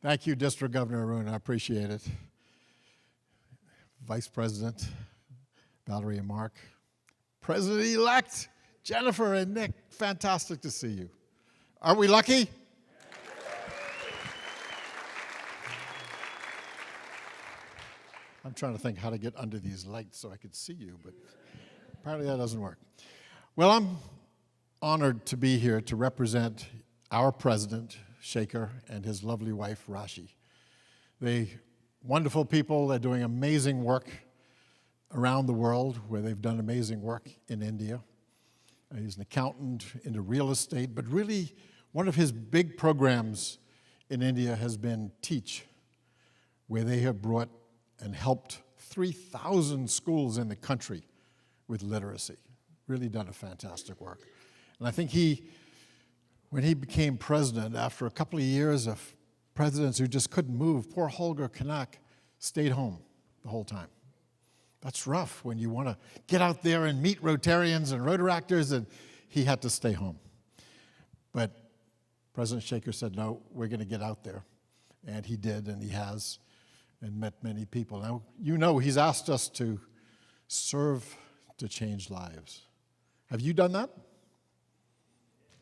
Thank you, District Governor Arun. I appreciate it. Vice President Valerie and Mark, President-elect Jennifer and Nick, fantastic to see you. Are we lucky? I'm trying to think how to get under these lights so I could see you, but apparently that doesn't work. Well, I'm honored to be here to represent our president, Shaker, and his lovely wife, Rassin. They're wonderful people. They're doing amazing work around the world, where they've done amazing work in India. He's an accountant into real estate, but really one of his big programs in India has been Teach, where they have brought and helped 3,000 schools in the country with literacy. Really done a fantastic work. And I think when he became president, after a couple of years of presidents who just couldn't move, poor Holger Mackinac stayed home the whole time. That's rough when you want to get out there and meet Rotarians and Rotaractors, and he had to stay home. But President Shaker said, no, we're going to get out there. And he did, and he has, and met many people. Now, you know he's asked us to serve to change lives. Have you done that?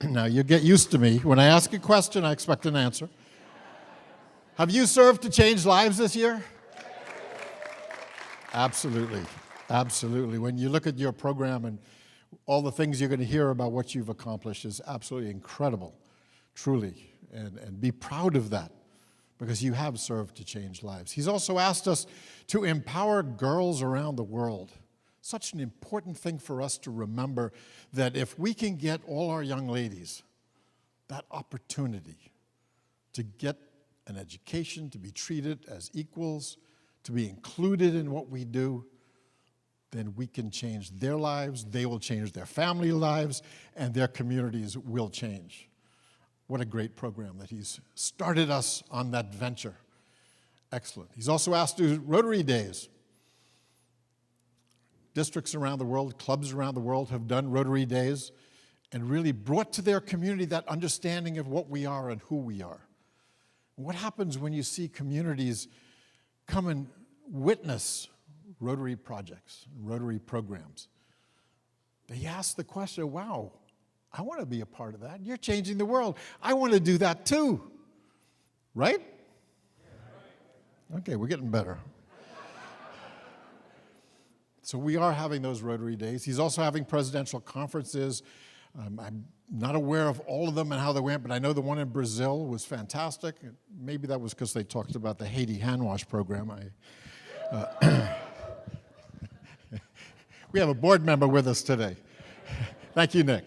Now, you get used to me. When I ask a question, I expect an answer. Have you served to change lives this year? Absolutely. Absolutely. When you look at your program and all the things you're going to hear about what you've accomplished is absolutely incredible, truly. And be proud of that, because you have served to change lives. He's also asked us to empower girls around the world. Such an important thing for us to remember, that if we can get all our young ladies that opportunity to get an education, to be treated as equals, to be included in what we do, then we can change their lives, they will change their family lives, and their communities will change. What a great program that he's started us on that venture. Excellent. He's also asked to do Rotary Days. Districts around the world, clubs around the world have done Rotary Days and really brought to their community that understanding of what we are and who we are. What happens when you see communities come and witness Rotary projects, Rotary programs? They ask the question, wow, I want to be a part of that. You're changing the world. I want to do that too. Right? Okay, we're getting better. So we are having those Rotary Days. He's also having presidential conferences. I'm not aware of all of them and how they went, but I know the one in Brazil was fantastic. Maybe that was because they talked about the Haiti hand wash program. We have a board member with us today. Thank you, Nick.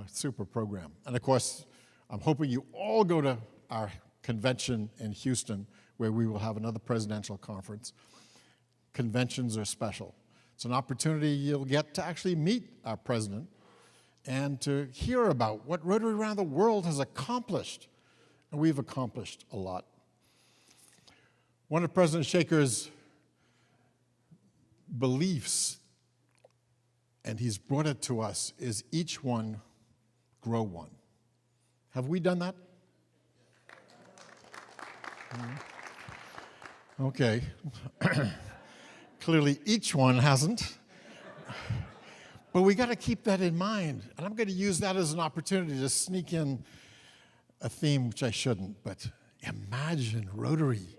Super program. And of course, I'm hoping you all go to our convention in Houston, where we will have another presidential conference. Conventions are special. It's an opportunity you'll get to actually meet our president and to hear about what Rotary around the world has accomplished. And we've accomplished a lot. One of President Shaker's beliefs, and he's brought it to us, is each one grow one. Have we done that? Okay. Clearly, each one hasn't. But we got to keep that in mind. And I'm going to use that as an opportunity to sneak in a theme, which I shouldn't, but imagine Rotary.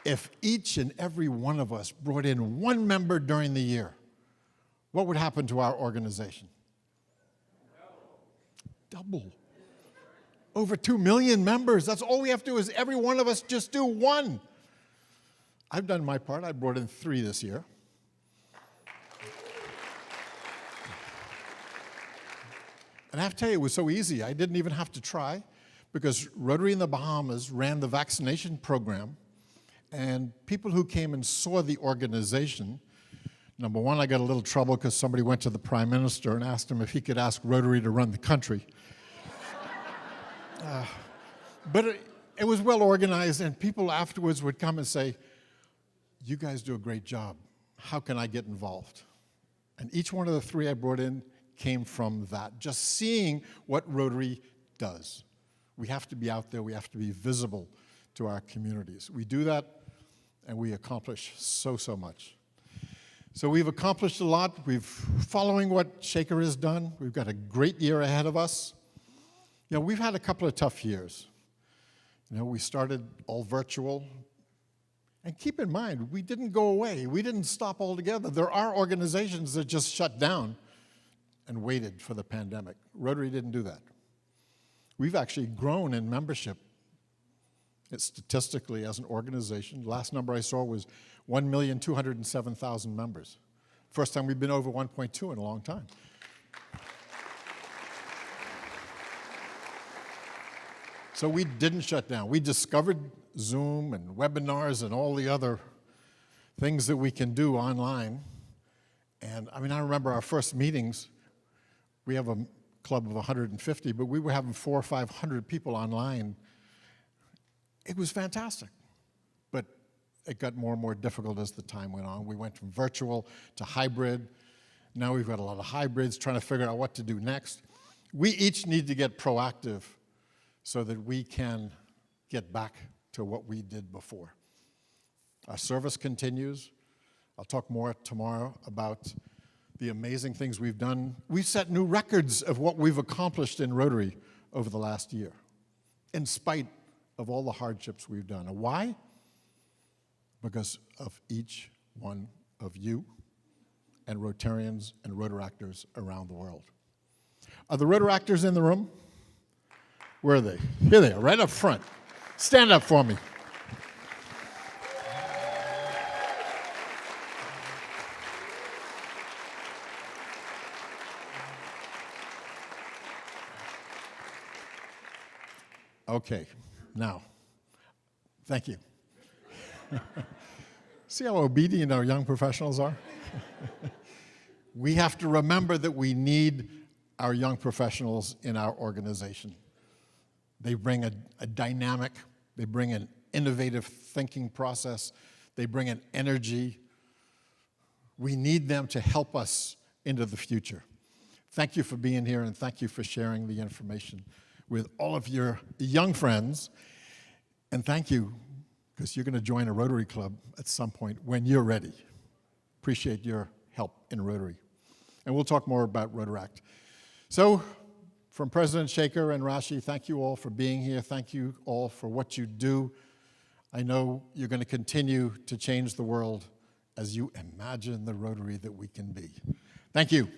If each and every one of us brought in one member during the year, what would happen to our organization? Double. Over 2 million members. That's all we have to do, is every one of us just do one. I've done my part. I brought in 3 this year. And I have to tell you, it was so easy. I didn't even have to try, because Rotary in the Bahamas ran the vaccination program, and people who came and saw the organization, number one, I got a little trouble because somebody went to the Prime Minister and asked him if he could ask Rotary to run the country. But it was well organized, and people afterwards would come and say, you guys do a great job. How can I get involved? And each one of the 3 I brought in came from that, just seeing what Rotary does. We have to be out there, we have to be visible to our communities. We do that, and we accomplish so much. So we've accomplished a lot. Following what Shaker has done, we've got a great year ahead of us. You know, we've had a couple of tough years. You know, we started all virtual. And keep in mind, we didn't go away. We didn't stop altogether. There are organizations that just shut down and waited for the pandemic. Rotary didn't do that. We've actually grown in membership. It's statistically, as an organization, the last number I saw was 1,207,000 members. First time we've been over 1.2 in a long time. So we didn't shut down. We discovered Zoom and webinars and all the other things that we can do online. And I mean, I remember our first meetings. We have a club of 150, but we were having 400 or 500 people online. It was fantastic, but it got more and more difficult as the time went on. We went from virtual to hybrid. Now we've got a lot of hybrids, trying to figure out what to do next. We each need to get proactive so that we can get back to what we did before. Our service continues. I'll talk more tomorrow about the amazing things we've done. We've set new records of what we've accomplished in Rotary over the last year, in spite of all the hardships we've done. And why? Because of each one of you and Rotarians and Rotaractors around the world. Are the Rotaractors in the room? Where are they? Here they are, right up front. Stand up for me. Okay, now, thank you. See how obedient our young professionals are? We have to remember that we need our young professionals in our organization. They bring a dynamic, they bring an innovative thinking process, they bring an energy. We need them to help us into the future. Thank you for being here, and thank you for sharing the information with all of your young friends. And thank you, because you're going to join a Rotary Club at some point when you're ready. Appreciate your help in Rotary. And we'll talk more about Rotaract. So, from President Shaker and Rassin, thank you all for being here. Thank you all for what you do. I know you're going to continue to change the world as you imagine the Rotary that we can be. Thank you.